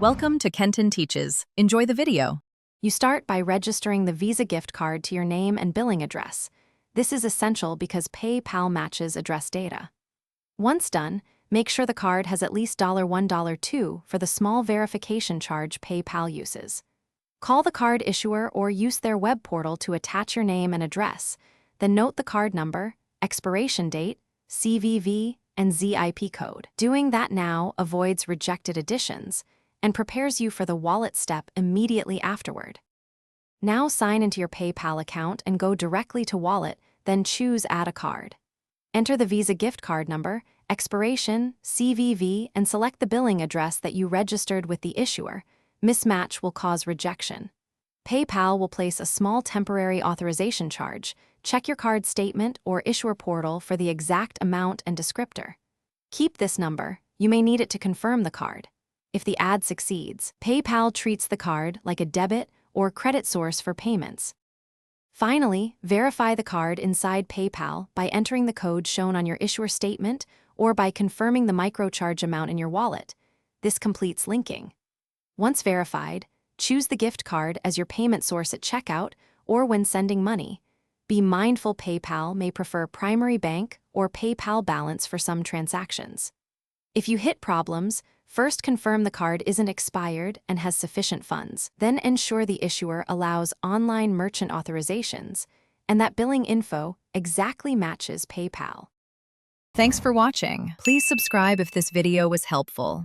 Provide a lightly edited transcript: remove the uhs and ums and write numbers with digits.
Welcome to Kenton Teaches. Enjoy the video. You start by registering the Visa gift card to your name and billing address. This is essential because PayPal matches address data. Once done, make sure the card has at least $1, $2 for the small verification charge PayPal uses. Call the card issuer or use their web portal to attach your name and address. Then note the card number, expiration date, CVV, and ZIP code. Doing that now avoids rejected additions and prepares you for the wallet step immediately afterward. Now sign into your PayPal account and go directly to Wallet, then choose Add a Card. Enter the Visa gift card number, expiration, CVV, and select the billing address that you registered with the issuer. Mismatch will cause rejection. PayPal will place a small temporary authorization charge. Check your card statement or issuer portal for the exact amount and descriptor. Keep this number. You may need it to confirm the card. If the ad succeeds, PayPal treats the card like a debit or credit source for payments. Finally, verify the card inside PayPal by entering the code shown on your issuer statement or by confirming the microcharge amount in your wallet. This completes linking. Once verified, choose the gift card as your payment source at checkout or when sending money. Be mindful PayPal may prefer primary bank or PayPal balance for some transactions. If you hit problems, first confirm the card isn't expired and has sufficient funds. Then ensure the issuer allows online merchant authorizations and that billing info exactly matches PayPal. Thanks for watching. Please subscribe if this video was helpful.